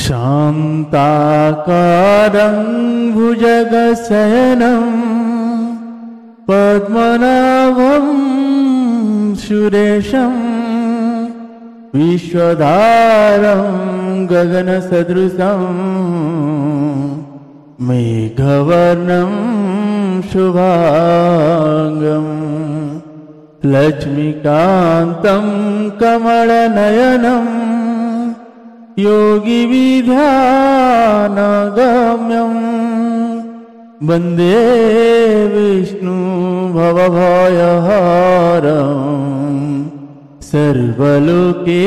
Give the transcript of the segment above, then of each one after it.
शान्ताकारं भुजगशयनं पद्मनाभं सुरेशं विश्वधारं गगनसदृशं मेघवर्णं शुभांगं लक्ष्मीकान्तं कमलनयनं योगिविध्यानगम्यं वन्दे विष्णु भवभयहरं सर्वलोकैकनाथं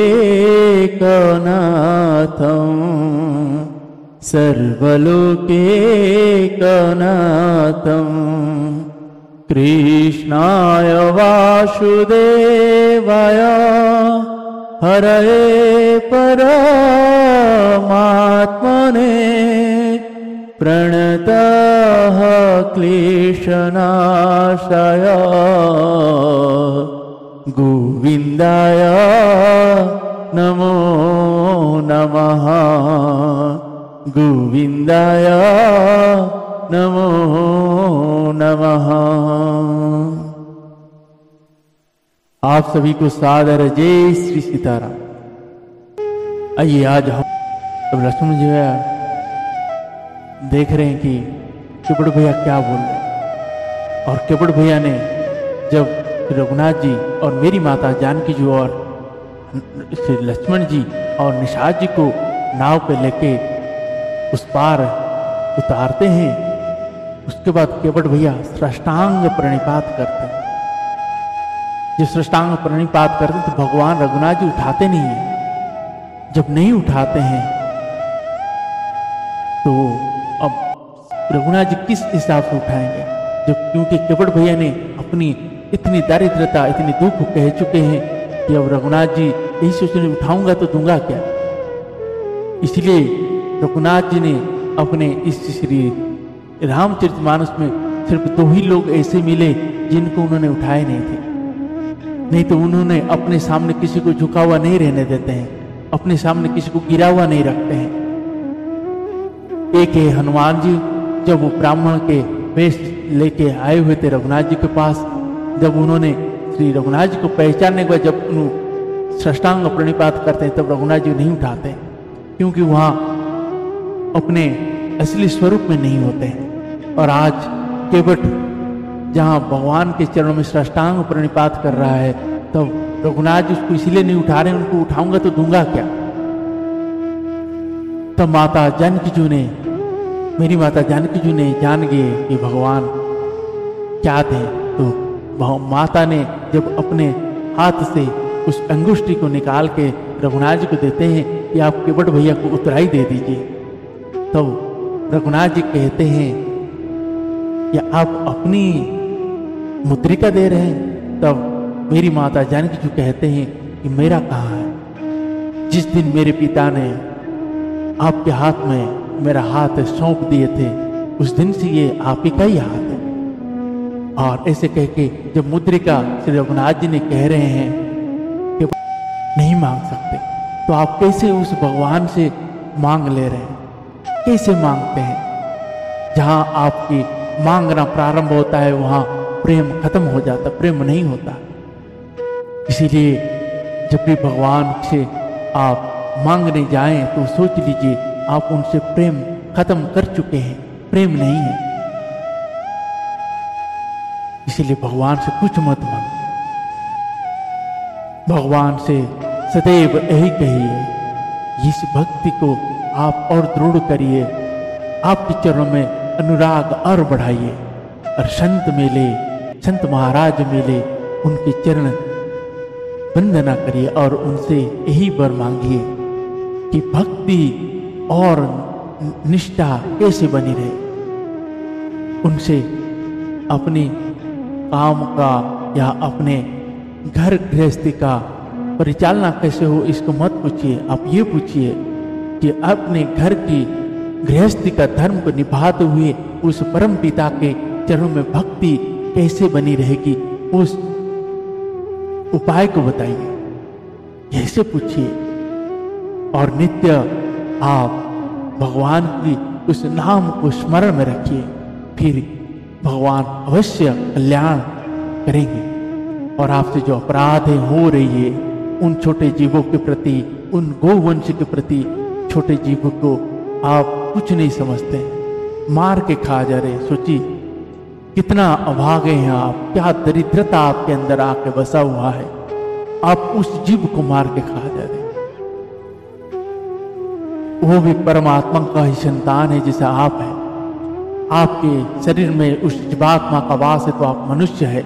सर्वलोकैकनाथं कृष्णाय वासुदेवाय हरये परमात्मने प्रणतः क्लेशनाशाय गोविन्दाय नमो नमः गोविन्दाय नमो नमः। आप सभी को सादर जय श्री सीताराम। आइए आज हम लक्ष्मण जी देख रहे हैं कि केवट भैया क्या बोल रहे हैं। और केवट भैया ने जब रघुनाथ जी और मेरी माता जानकी जी और श्री लक्ष्मण जी और निषाद जी को नाव पे लेके उस पार उतारते हैं, उसके बाद केवट भैया साष्टांग प्रणिपात करते हैं। जब साष्टांग प्रणिपात करते हैं तो भगवान रघुनाथ जी उठाते नहीं हैं। जब नहीं उठाते हैं तो अब रघुनाथ जी किस हिसाब से उठाएंगे, जब क्योंकि केवट भैया ने अपनी इतनी दारिद्रता इतनी दुख कह चुके हैं कि अब रघुनाथ जी यही सोच रहे उठाऊंगा तो दूंगा क्या। इसलिए रघुनाथ जी ने अपने इस श्री रामचरितमानस में सिर्फ 2 ही लोग ऐसे मिले जिनको उन्होंने उठाए नहीं थे। नहीं तो उन्होंने अपने सामने किसी को झुका हुआ नहीं रहने देते हैं, अपने सामने किसी को गिरा हुआ नहीं रखते हैं। एक है हनुमान जी, जब वो ब्राह्मण के वेश लेके आए हुए थे रघुनाथ जी के पास, जब उन्होंने श्री रघुनाथ जी को पहचानने के बाद जब साष्टांग प्रणिपात करते हैं तब रघुनाथ जी नहीं उठाते, क्योंकि वहाँ अपने असली स्वरूप में नहीं होते हैं। और आज केवट जहाँ भगवान के चरणों में साष्टांग प्रणिपात कर रहा है, तब रघुनाथ जी उसको इसलिए नहीं उठा रहे, उनको उठाऊंगा तो दूंगा क्या। तब माता जानकी जी ने, मेरी माता जानकी जी ने जान गए कि भगवान क्या थे, तो माता ने जब अपने हाथ से उस अंगुष्ठी को निकाल के रघुनाथ जी को देते हैं कि आप केवट भैया को उतराई दे दीजिए, तब रघुनाथ जी कहते हैं कि आप अपनी मुद्रिका दे रहे हैं। तब मेरी माता जानकी जी कहते हैं कि मेरा कहाँ है। जिस दिन मेरे पिता ने आपके हाथ में मेरा हाथ सौंप दिए थे, उस दिन से ये आप ही का ही हाथ है। और ऐसे कह के जब मुद्रिका श्री रघुनाथ जी ने कह रहे हैं कि नहीं मांग सकते, तो आप कैसे उस भगवान से मांग ले रहे हैं, कैसे मांगते हैं। जहां आपकी मांगना प्रारंभ होता है वहां प्रेम खत्म हो जाता, प्रेम नहीं होता। इसीलिए जब भी भगवान से आप मांगने जाएं तो सोच लीजिए आप उनसे प्रेम खत्म कर चुके हैं, प्रेम नहीं है। इसीलिए भगवान से कुछ मत मांगो, भगवान से सदैव यही कहिए, इस भक्ति को आप और दृढ़ करिए, आपके चरणों में अनुराग और बढ़ाइए। और संत मिले, संत महाराज मिले, उनके चरण वंदना करिए और उनसे यही वर मांगिए कि भक्ति और निष्ठा कैसे बनी रहे। उनसे अपने काम का या अपने घर गृहस्थी का परिचालना कैसे हो इसको मत पूछिए, आप ये पूछिए कि अपने घर की गृहस्थी का धर्म को निभाते हुए उस परम पिता के चरणों में भक्ति कैसे बनी रहेगी, उस उपाय को बताइए, ऐसे पूछिए। और नित्य आप भगवान की उस नाम को स्मरण में रखिए, फिर भगवान अवश्य कल्याण करेंगे। और आपसे जो अपराध हो रही है उन छोटे जीवों के प्रति, उन गोवंश के प्रति, छोटे जीवों को आप कुछ नहीं समझते, मार के खा जा रहे। सोचिए कितना अभागे हैं आप, क्या दरिद्रता आपके अंदर आके बसा हुआ है, आप उस जीव को मार के खा जा रहे। वो भी परमात्मा का ही संतान है जैसा आप है। आपके शरीर में उस जीवात्मा का वास है तो आप मनुष्य है,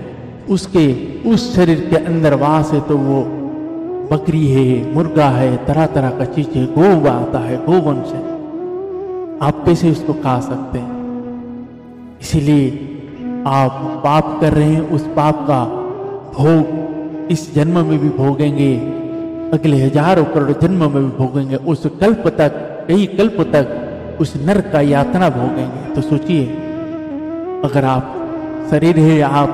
उसके उस शरीर के अंदर वास है तो वो बकरी है, मुर्गा है, तरह तरह का चीज है, गौ आता है, गोवंश है। आप कैसे उसको खा सकते हैं? इसीलिए आप पाप कर रहे हैं, उस पाप का भोग इस जन्म में भी भोगेंगे, अगले हजारों करोड़ जन्म में भी भोगेंगे, उस कल्प तक, कई कल्प तक उस नरक का यातना भोगेंगे। तो सोचिए, अगर आप शरीर है, आप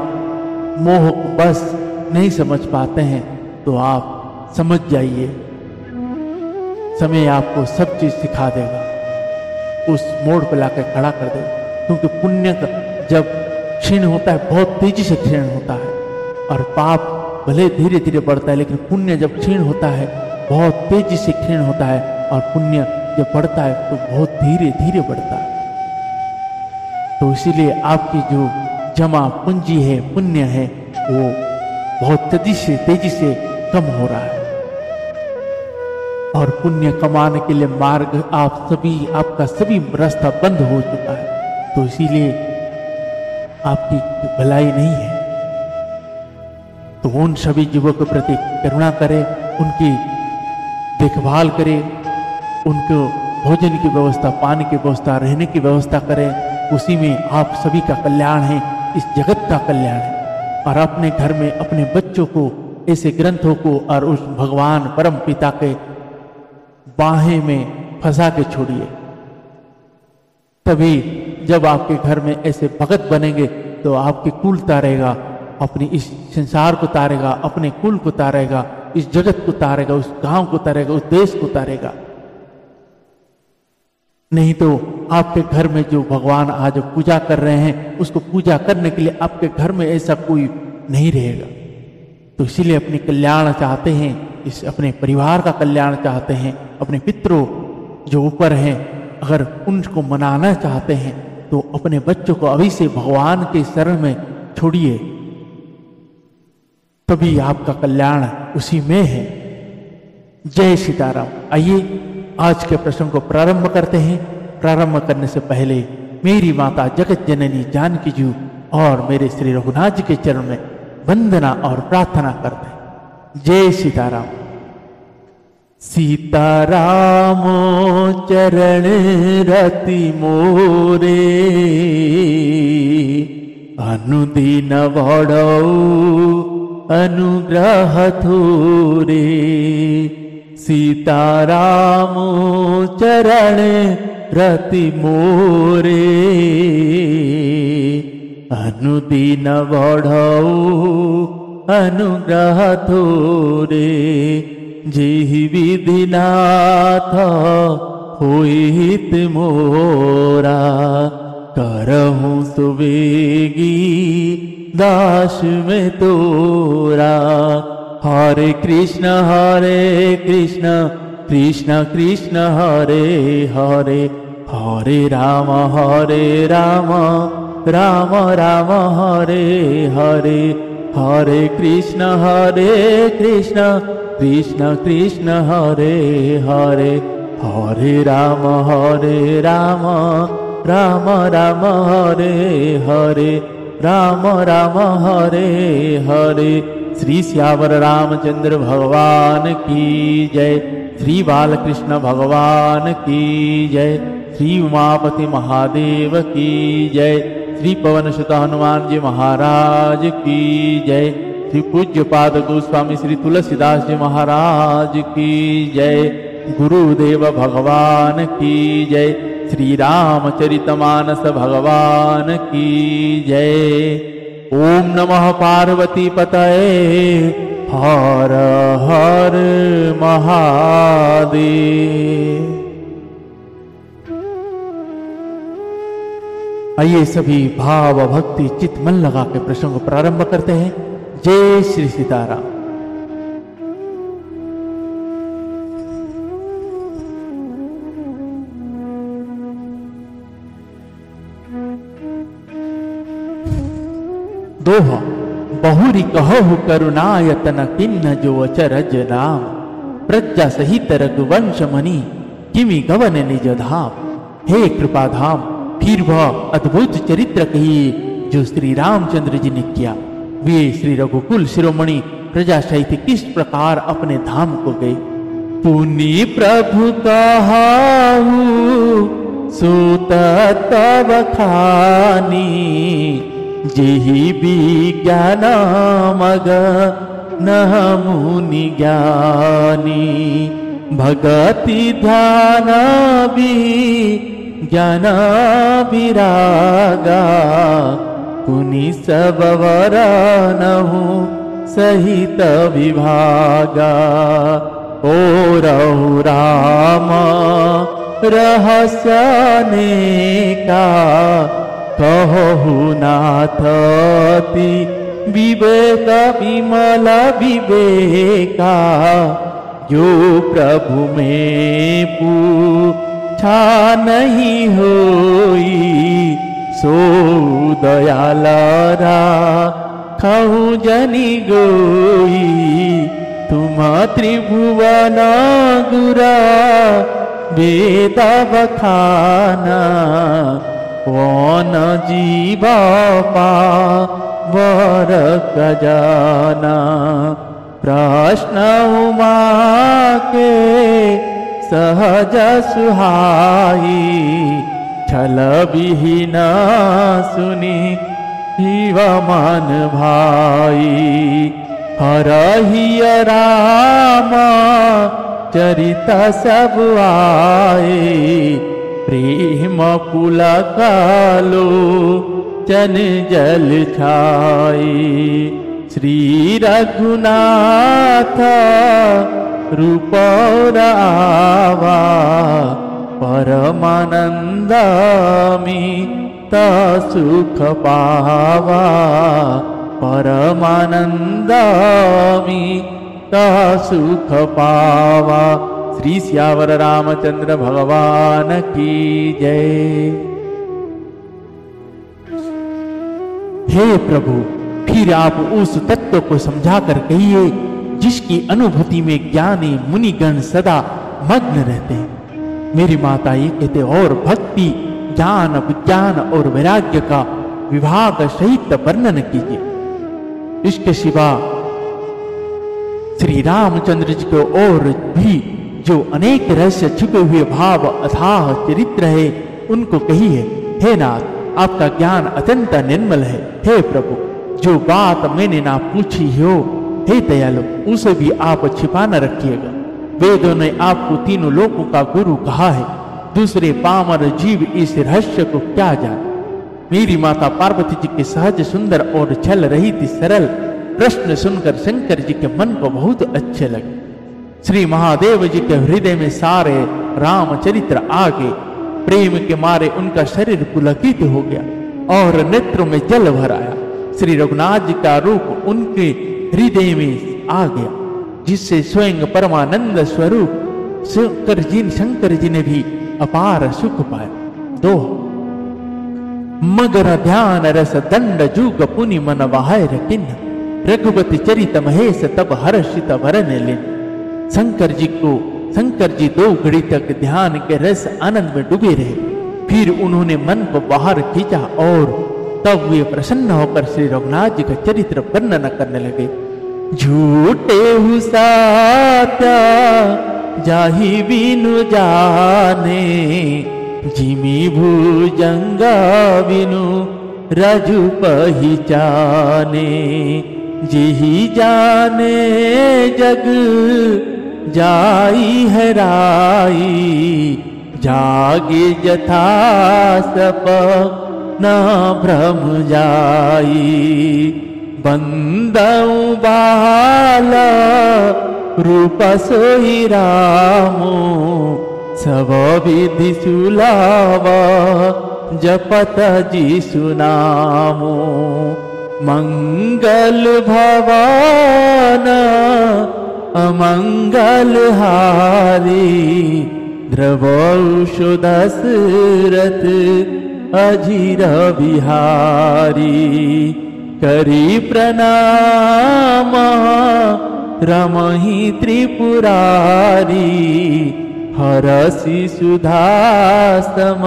मोह को बस नहीं समझ पाते हैं तो आप समझ जाइए, समय आपको सब चीज सिखा देगा, उस मोड़ पर लाकर खड़ा कर देगा। क्योंकि पुण्य जब क्षीण होता है, बहुत तेजी से क्षीण होता है, और पाप भले धीरे धीरे बढ़ता है, लेकिन पुण्य जब क्षीण होता है बहुत तेजी से क्षीण होता है, और पुण्य जब बढ़ता है तो बहुत धीरे धीरे बढ़ता है। तो इसीलिए आपकी जो जमा पूंजी है, पुण्य है, वो बहुत तेजी से कम हो रहा है। और पुण्य कमाने के लिए मार्ग आपका सभी रास्ता बंद हो चुका है। तो इसीलिए आपकी भलाई नहीं है। तो उन सभी जीवों के प्रति करुणा करें, उनकी देखभाल करें, उनको भोजन की व्यवस्था, पानी की व्यवस्था, रहने की व्यवस्था करें। उसी में आप सभी का कल्याण है, इस जगत का कल्याण है। और अपने घर में अपने बच्चों को ऐसे ग्रंथों को और उस भगवान परम पिता के बाहें में फंसा के छोड़िए। तभी जब आपके घर में ऐसे भगत बनेंगे तो आपकी कुल तारेगा, अपनी इस संसार को तारेगा, अपने कुल को तारेगा, इस जगत को तारेगा, उस गांव को तारेगा, उस देश को तारेगा। नहीं तो आपके घर में जो भगवान आज पूजा कर रहे हैं, उसको पूजा करने के लिए आपके घर में ऐसा कोई नहीं रहेगा। तो इसीलिए अपने कल्याण चाहते हैं, इस अपने परिवार का कल्याण चाहते हैं, अपने पितरों जो ऊपर हैं अगर उनको मनाना चाहते हैं तो अपने बच्चों को अभी से भगवान के शरण में छोड़िए, तभी आपका कल्याण उसी में है। जय सीताराम। आइए आज के प्रश्न को प्रारंभ करते हैं। प्रारंभ करने से पहले मेरी माता जगत जननी जानकी जी और मेरे श्री रघुनाथ जी के चरण में वंदना और प्रार्थना करते हैं। जय सीताराम। सीताराम चरण रति मोरे, अनुदिन बड़ौ अनुग्रह थोरे। सीताराम चरण रति मोरे, अनुदिन बड़ौ अनुग्रह थोरे। जेहि विधिनाथ होइत मोरा, करहूँ सुवेगी दास में तोरा। हरे कृष्ण कृष्ण कृष्ण हरे हरे, हरे राम राम राम हरे हरे। हरे कृष्ण कृष्ण कृष्ण हरे हरे, हरे राम राम राम हरे हरे, राम राम हरे हरे। श्री श्यावर रामचंद्र भगवान की जय। श्री बालकृष्ण भगवान की जय। श्री उमापति महादेव की जय। श्री पवन सुत हनुमान जी महाराज की जय। श्री पूज्य पाद गोस्वामी श्री तुलसीदास जी महाराज की जय। गुरुदेव भगवान की जय। श्री रामचरितमानस भगवान की जय। ओम नमः पार्वती पतये, हर हर महादेव। आइए सभी भाव भक्ति चित मन लगा के प्रसंग को प्रारंभ करते हैं। जय श्री सीताराम। दोहा। बहुरी कहु करुणायतन किन्न जो अचरज राम, प्रज्ञा सहित रघुवंश मणि किमि गवन निज धाम। हे कृपा धाम, फिर वह अद्भुत चरित्र कहिए जो श्री रामचंद्र जी ने किया। वे श्री रघुकुल शिरोमणि प्रजा सहित किस प्रकार अपने धाम को गए। पुनि प्रभु कहाहु सुत तब खानी, जेहि विज्ञान मग न मुनि ज्ञानी। भगति ध्यान ज्ञान विरागा, पुनि सब वर नहु सहित विभागा। ओ रहु राम रहस्य अनेका, कहु नाथति विवेक विमल विवेका। जो प्रभु में पूछा नहीं होई, सो दयालरा कहु जनि गोई। तुम त्रिभुवन गुरा वेद बखाना, कौन जीव पावर खजाना। प्रश्न उमा के सहज सुहाई, छल विहीन सुनी जीव मन भाई। हरहिय राम चरित सब आए, प्रेम कुल कालो चन जल छाई। श्री रघुनाथ रूप आवा, परमानंद मित सुख पावा। परमानंद मित सुख पावा। श्री सियावर रामचंद्र भगवान की जय। हे प्रभु, फिर आप उस तत्व को समझाकर कहिए जिसकी अनुभूति में ज्ञानी मुनिगण सदा मग्न रहते हैं। मेरी माता ये कहते, और भक्ति ज्ञान विज्ञान और वैराग्य का विभाग सहित वर्णन कीजिए। इसके सिवा श्री रामचंद्र जी को और भी जो अनेक रहस्य छुपे हुए भाव अथाह चरित्र है उनको कहिए। हे नाथ, आपका ज्ञान अत्यंत निर्मल है। हे प्रभु, जो बात मैंने ना पूछी हो, हे दयालु, उसे भी आप छिपा न रखिएगा। वेदों ने आपको तीनों लोकों का गुरु कहा है, दूसरे पामर जीव इस रहस्य को क्या जाने। मेरी माता पार्वती जी के सहज सुंदर और छल रहित सरल प्रश्न सुनकर शंकर जी के मन को बहुत अच्छे लगे। श्री महादेव जी के हृदय में सारे रामचरित्र आ गए। प्रेम के मारे उनका शरीर पुलकित हो गया और नेत्रों में जल भर आया। श्री रघुनाथ जी का रूप उनके हृदय में आ गया, जिससे स्वयं परमानंद स्वरूप शंकर जी ने भी अपार सुख पाया। दो मगर ध्यान रस दंड जुग पुनि मन वाहय किन्न, रघुपति चरित महेश तब हर्षित वरन लेन। शंकर जी 2 घड़ी तक ध्यान के रस आनंद में डूबे रहे। फिर उन्होंने मन को बाहर खींचा और तब वे प्रसन्न होकर श्री रघुनाथ जी का चरित्र वर्णन करने लगे। झूठे हुसात्या जाहि बिनु जाने, जिमी भुजंग बिनु रजु पहिचाने। जिहि जाने जग जाई हराई, जागे जथा सप न भ्रम जाई। बंदऊ बाल रूप सोई रामो, सब विधि सुलाव जपत जीसु नामो। मंगल भवन अमंगल हारी, ध्रुवौषु दशरथ अजीर बिहारी। करी प्रणाम रमहि त्रिपुरारी, हरसि सुधासम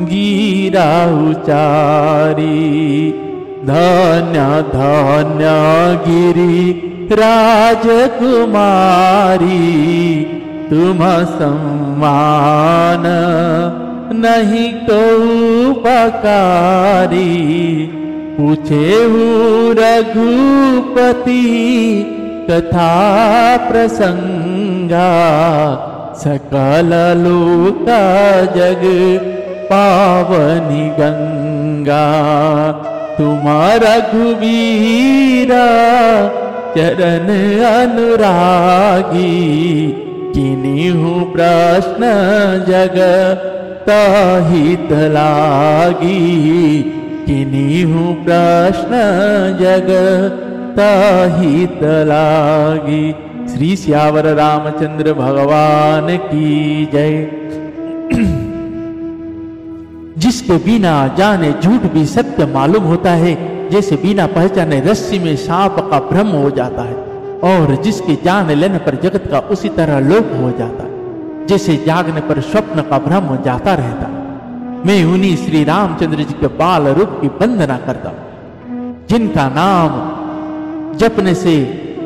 गिरा उचारी। धन्य धन्य गिरि राजकुमारी, तुम सम्मान नहीं को उपकारी। पूछे रघुपति कथा प्रसंगा, सकल लोक जग पावनी गंगा। तुम रघुवीरा चरण अनुरागी, किन्हीं प्रश्न जग हित लागी। किन्हीं प्रश्न जग हित लागी। श्री सियावर रामचंद्र भगवान की जय। जिसके बिना जाने झूठ भी सत्य मालूम होता है, जैसे बिना पहचाने रस्सी में सांप का भ्रम हो जाता है, और जिसके जान लेने पर जगत का उसी तरह लोप हो जाता है, जैसे जागने पर स्वप्न का भ्रम जाता रहता। मैं उन्हीं श्री रामचंद्र जी के बाल रूप की वंदना करता हूं, जिनका नाम जपने से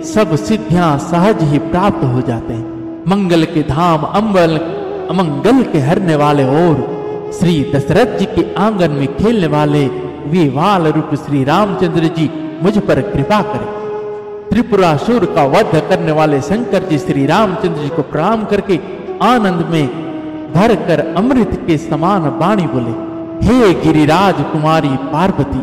सब सिद्धियां सहज ही प्राप्त हो जाते हैं। मंगल के धाम अमंगल के हरने वाले और श्री दशरथ जी के आंगन में खेलने वाले वे वाल रूप श्री रामचंद्र जी मुझ पर कृपा करें। त्रिपुरासुर का वध करने वाले शंकर जी श्री रामचंद्र जी को प्रणाम करके आनंद में भर कर अमृत के समान वाणी बोले, हे गिरिराज कुमारी पार्वती,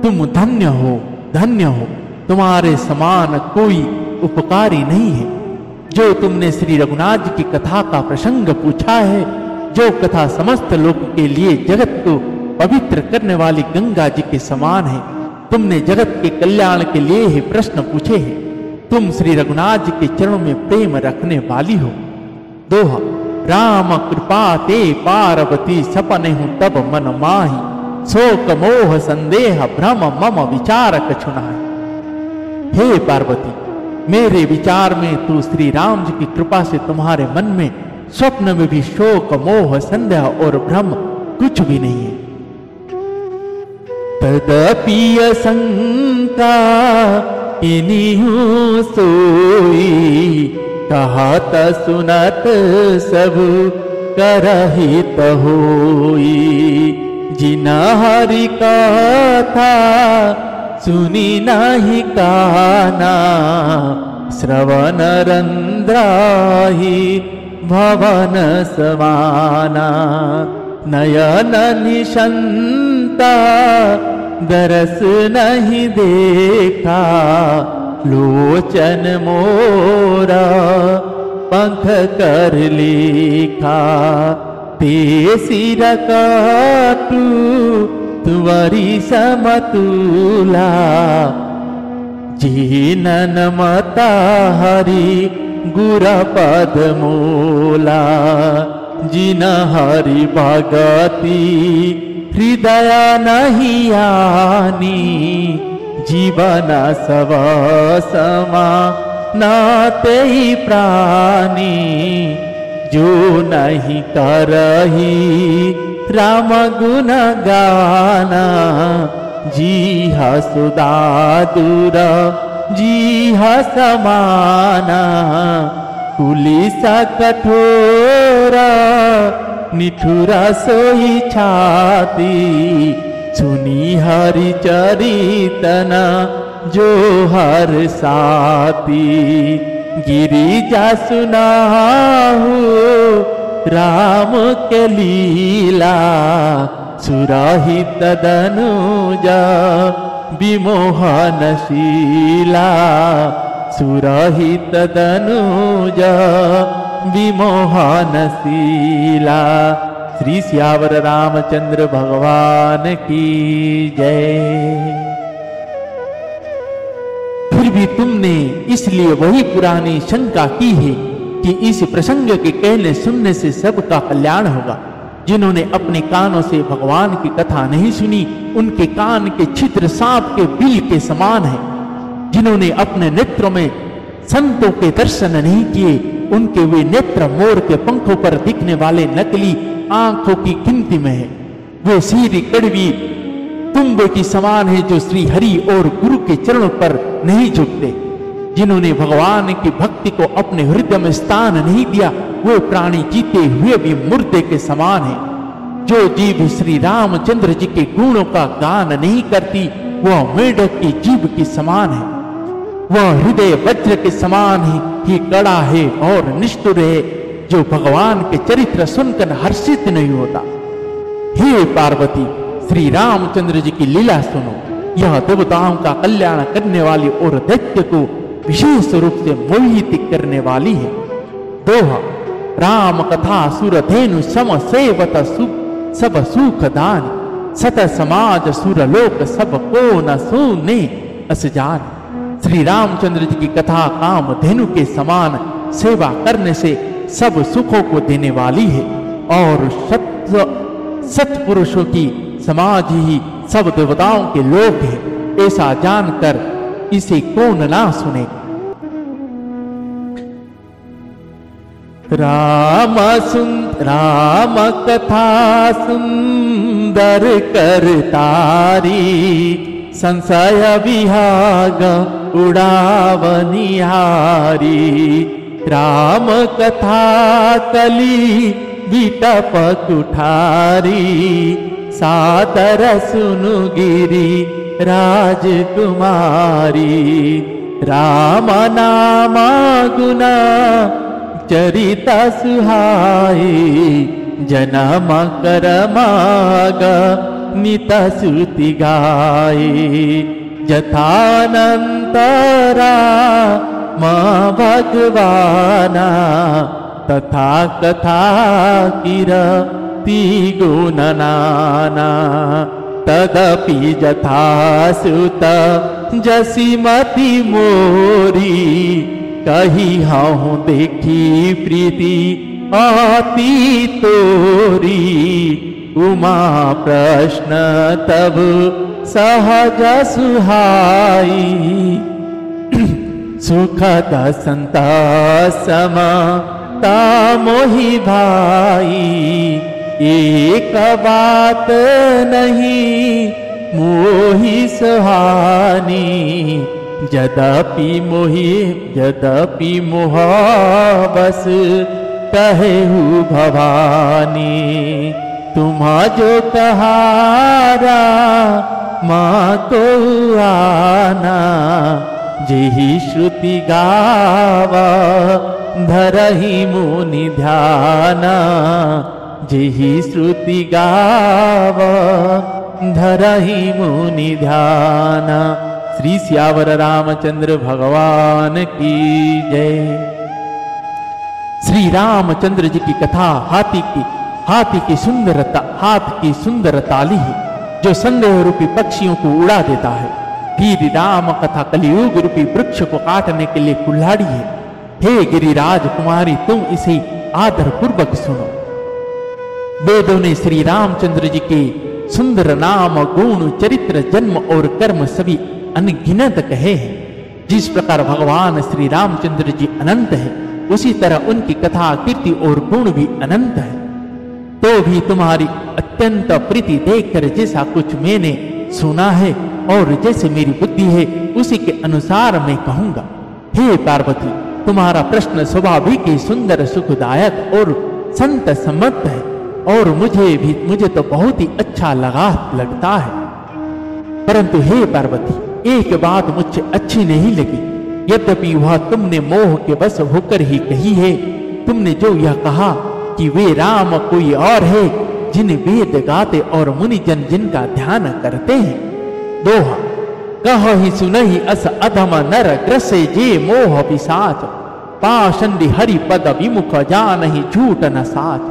तुम धन्य हो, धन्य हो। तुम्हारे समान कोई उपकारी नहीं है। जो तुमने श्री रघुनाथ जी की कथा का प्रसंग पूछा है, जो कथा समस्त लोक के लिए जगत को पवित्र करने वाली गंगा जी के समान है। तुमने जगत के कल्याण के लिए ही प्रश्न पूछे हैं। तुम श्री रघुनाथ जी के चरणों में प्रेम रखने वाली हो। दोहा। राम कृपा ते पार्वती, सपने हूं तब मन माही। शोक मोह संदेह भ्रम मम विचार कछु नाहि। हे पार्वती, मेरे विचार में तू श्री राम जी की कृपा से तुम्हारे मन में स्वप्न में भी शोक मोह संदेह और भ्रम कुछ भी नहीं है। तदपि शंका किन्हीं सोई, कहत सुनत सब करहित होई। जिन हरि कथा सुनी नहीं काना, श्रवण रंद्राहि भवन समाना। नयन निशंता दरस नहीं देखा, लोचन मोरा पंख कर लिखा। ते सिर काटू तुवरी समतुला, जीनन मता हरि गुर पद मूला। जिन हरि भगति हृदय नहीं आनी, जीवन सब समा नाते ही प्राणी। जो नहीं करही राम गुण गाना, जी सुदा दूर जी समाना। पुलिसा कठोरा निठुरा सोई छाती, सुनी हरि चरितना जो हर साथी। गिरिजा सुनाहु राम के लीला, सुरहित दनुजा विमोहनशीला। सुरहित दनुजा विमोहनशीला। श्री सियावर रामचंद्र भगवान की जय। फिर भी तुमने इसलिए वही पुरानी शंका की है कि इस प्रसंग के कहने सुनने से सबका कल्याण होगा। जिन्होंने अपने कानों से भगवान की कथा नहीं सुनी, उनके कान के छिद्र सांप के बिल के समान है। जिन्होंने अपने नेत्रों में संतों के दर्शन नहीं किए, उनके वे नेत्र मोर के पंखों पर दिखने वाले नकली आंखों की गिनती में है। वे सीधी कड़वी तुम्बे की समान है जो श्री हरि और गुरु के चरणों पर नहीं झुकते। जिन्होंने भगवान की भक्ति को अपने हृदय में स्थान नहीं दिया, वो प्राणी जीते हुए भी मुर्दे के समान है। जो जीभ श्री रामचंद्र जी के गुणों का गान नहीं करती, वह मेढक की जीभ के समान है। वह हृदय वज्र के समान ही कड़ा है और निष्ठुर है, जो भगवान के चरित्र सुनकर हर्षित नहीं होता। हे पार्वती, श्री रामचंद्र जी की लीला सुनो। यह देवताओं का कल्याण करने वाली और दैत्य को विशेष रूप से मोहित करने वाली है। दोहा, राम कथा सुर धेनु सम सेवत सब सुख दान, सत समाज सुर लोक सब को न सुने अस जान। श्री रामचंद्र जी की कथा काम धेनु के समान सेवा करने से सब सुखों को देने वाली है और सत्पुरुषों की समाज ही सब देवताओं के लोक है। ऐसा जानकर इसे कौन ना सुने। राम कथा सुंदर कर तारी, संशय विहाग उड़ावनिहारी। राम कथा कली विटप कुठारी, सादर सुनु गिरी राजकुमारी। राम नामा गुना चरिता सुहाई, जन्म करमाग नित श्रुति गाई। जथानंतरा माँ भगवाना, तथा कथा कीरति गुण नाना। तदपि जथा सुत जसीमति मोरी, कही हूँ देखी प्रीति आती तोरी। उमा प्रश्न तब सहज सुहाई, सुखद संतसम मोहि भाई। एक बात नहीं मोहि सुहानी, यद्यपि मोह बस कहेहु भवानी। तुम्हा जो कहारा माँ को आना, जेहि श्रुति गावा धरहि मुनि ध्याना। जेहि श्रुति गावा धरहि मुनि ध्याना। श्री सियावर रामचंद्र भगवान की जय। श्री रामचंद्र जी की कथा हाथी की सुंदर ताली है, जो संदेह रूपी पक्षियों को उड़ा देता है। फिर राम कथा कलियुग रूपी वृक्ष को काटने के लिए कुल्हाड़ी है। हे गिरिराज कुमारी, तुम इसे आदर पूर्वक सुनो। वेदों ने श्री रामचंद्र जी के सुंदर नाम, गुण, चरित्र, जन्म और कर्म सभी अनगिनत कहे हैं। जिस प्रकार भगवान श्री रामचंद्र जी अनंत है, उसी तरह उनकी कथा, कीर्ति और गुण भी अनंत है। तो भी तुम्हारी अत्यंत प्रीति देखकर जैसा कुछ मैंने सुना है और जैसे मेरी बुद्धि है, उसी के अनुसार मैं कहूंगा। हे पार्वती, तुम्हारा प्रश्न स्वाभाविक ही सुंदर, सुखदायक और संत सम्मत है और मुझे तो बहुत ही अच्छा लगता है। परंतु हे पार्वती, एक बात मुझे अच्छी नहीं लगी। यद्यपि वह तुमने मोह के वश होकर ही कही है। तुमने जो यह कहा कि वे राम कोई और है, जिन्हें वेद गाते और मुनिजन जिनका ध्यान करते हैं। दोहा, कहि सुनहि अस अधम नर ग्रसे जे मोह पिशाच, पाषंडी हरि पद विमुख जानहि झूठ न साच।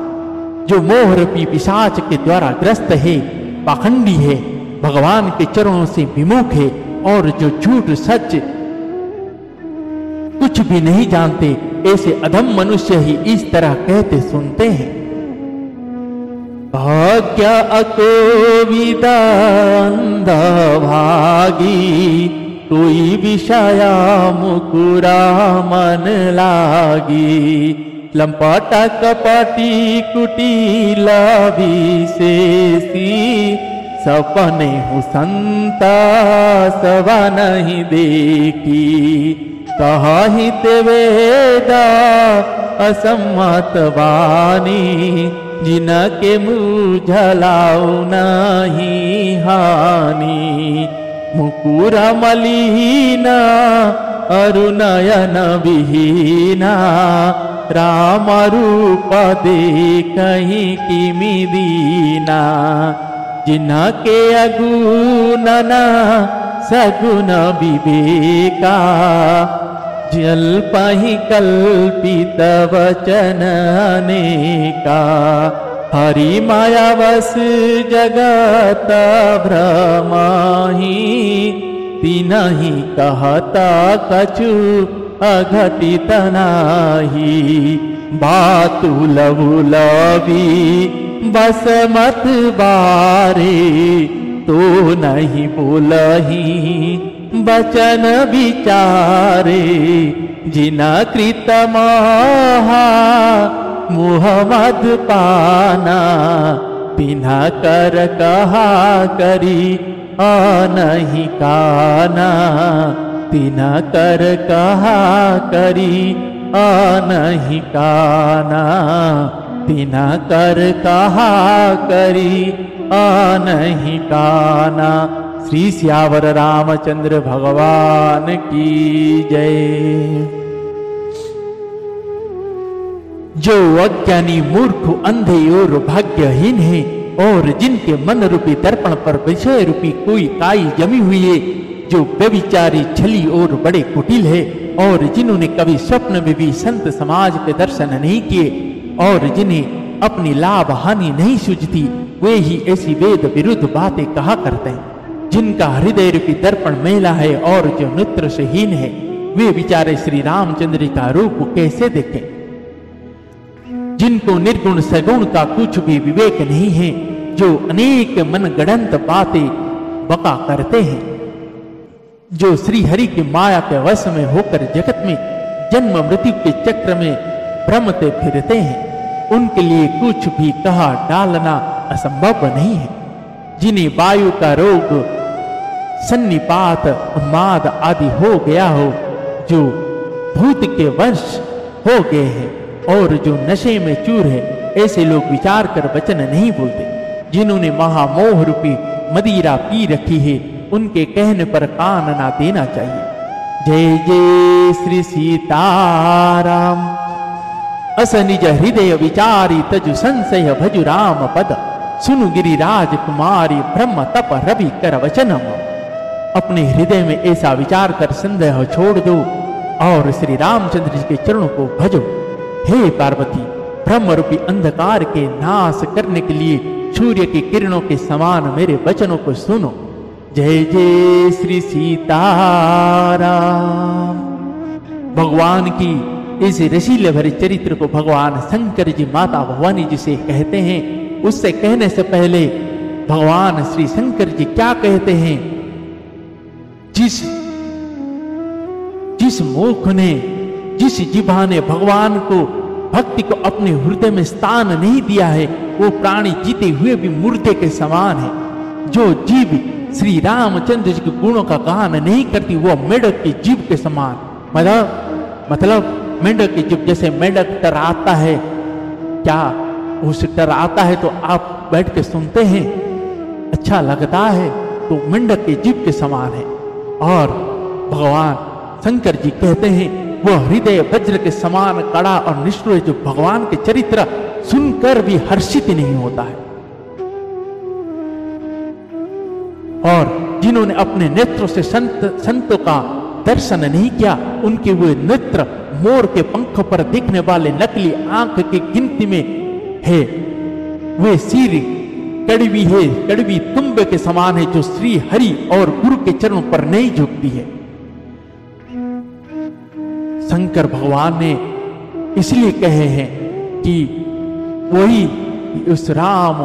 जो मोह रूपी पिशाच के द्वारा ग्रस्त है, पाखंडी है, भगवान के चरणों से विमुख है और जो झूठ सच कुछ भी नहीं जानते, ऐसे अधम मनुष्य ही इस तरह कहते सुनते हैं। भाग्य अकोविदा भागी, कोई विषया मुकुरा मन लागी। लंपाटा कपाटी कुटीला विशेषी, सपने हूँ संता सवा नहीं देखी। कहा ही ते वेदा असम्मत वाणी, जिनके मुँह झलाऊ नहीं हानि। मुकुरा मलिना अरुनयन विहीना, राम रूप दे कहीं किमि दीना। जिनके अगुणना सगुण विवेका, जल्पहि कल्पित वचन अनेका। हरि माया वस जगत भ्रमाहि, तिनहि कहता कछु अघटित नाही। बातुल बुलवी बस मत बारे, तो नहीं बोलही बचन विचारे। जिना कृत महा मुहम्मद पाना, बिना कर कहा करी नहीं काना। बिना कर कहा करी नहीं काना। बिना कर कहा करी नहीं काना। श्री सियावर रामचंद्र भगवान की जय। जो अज्ञानी मूर्ख अंधे और भाग्यहीन है, और जिनके मन रूपी दर्पण पर विषय रूपी कोई काई जमी हुई है, जो व्यभिचारी छली और बड़े कुटिल है, और जिन्होंने कभी स्वप्न में भी संत समाज के दर्शन नहीं किए, और जिन्हें अपनी लाभ हानि नहीं सूझती, वे ही ऐसी वेद विरुद्ध बातें कहा करते हैं। जिनका हृदय रूपी दर्पण मेला है और जो नेत्र से हीन है, वे बेचारे श्री रामचंद्र का रूप कैसे देखें। जिनको निर्गुण सगुण का कुछ भी विवेक नहीं है, जो अनेक मनगढ़ंत बातें बका करते हैं, जो श्री हरि की माया के वश में होकर जगत में जन्म मृत्यु के चक्र में भ्रमते फिरते हैं, उनके लिए कुछ भी कहा डालना असंभव नहीं है। जिन्हें वायु का रोग, सन्निपात, उन्माद आदि हो गया हो, जो भूत के वश हो गए हैं, और जो नशे में चूर है, ऐसे लोग विचार कर वचन नहीं बोलते। जिन्होंने महामोह रूपी मदिरा पी रखी है, उनके कहने पर कान ना देना चाहिए। जय जय श्री सीताराम। अस निज हृदय विचारी तजु संशय भजु राम पद। सुनु गिरिराज कुमारी ब्रह्म तप रवि कर वचनम। अपने हृदय में ऐसा विचार कर संदेह छोड़ दो और श्री रामचंद्र जी के चरणों को भजो। हे पार्वती, ब्रह्म रूपी अंधकार के नाश करने के लिए सूर्य की किरणों के समान मेरे वचनों को सुनो। जय जय श्री सीताराम। भगवान की इस रसीले भरे चरित्र को भगवान शंकर जी माता भवानी जी से कहते हैं। उससे कहने से पहले भगवान श्री शंकर जी क्या कहते हैं? जिस मुख ने, जिस जिह्वा ने भगवान को, भक्ति को अपने हृदय में स्थान नहीं दिया है, वो प्राणी जीते हुए भी मुर्दे के समान है। जो जीव श्री रामचंद्र जी के गुणों का गान नहीं करती, वो मेढक की जीभ के समान। मतलब मेंढक की जीभ, जैसे मेंढक टराता है, क्या उसे टराता है तो आप बैठ के सुनते हैं, अच्छा लगता है, तो मेंढक की जीभ के समान है। और भगवान शंकर जी कहते हैं वो हृदय वज्र के समान कड़ा और निष्ठुर, जो भगवान के चरित्र सुनकर भी हर्षित नहीं होता है। और जिन्होंने अपने नेत्रों से संतों का दर्शन नहीं किया, उनके वे नेत्र मोर के पंख पर दिखने वाले नकली आंख की गिनती में है। वे सिर कड़वी है, कड़वी तुम्बे के समान है, जो श्री हरि और गुरु के चरणों पर नहीं झुकती है। शंकर भगवान ने इसलिए कहे हैं कि वही उस राम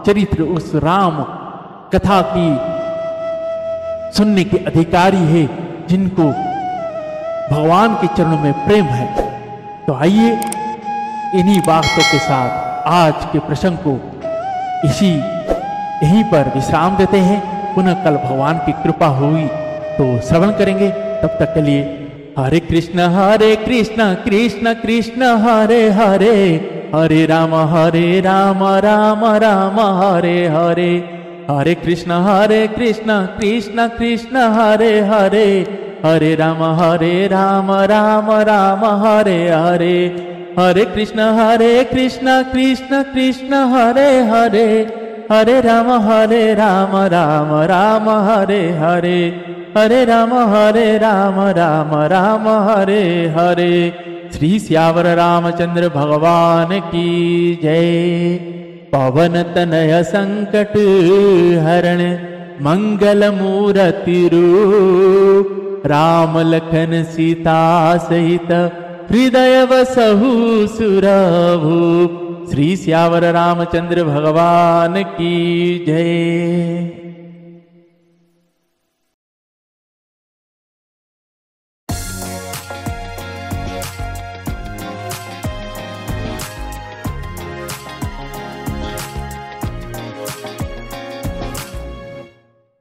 चरित्र, उस राम कथा की सुनने के अधिकारी है, जिनको भगवान के चरणों में प्रेम है। तो आइए इन्हीं बातों के साथ आज के प्रसंग को यहीं पर विश्राम देते हैं। पुनः कल भगवान की कृपा हुई तो श्रवण करेंगे। तब तक के लिए हरे कृष्ण कृष्ण कृष्ण हरे हरे, हरे राम राम राम हरे हरे, हरे कृष्ण कृष्ण कृष्ण हरे हरे, हरे राम राम राम हरे हरे, हरे कृष्ण कृष्ण कृष्ण हरे हरे, हरे राम राम राम हरे हरे, हरे राम राम राम हरे हरे। श्री सियावर रामचंद्र भगवान की जय। पवन तनय संकट हरण मंगल मूर्ति रूप, राम लखन सीता सहित हृदय वसहु सुरभूप। श्री सियावर रामचंद्र भगवान की जय।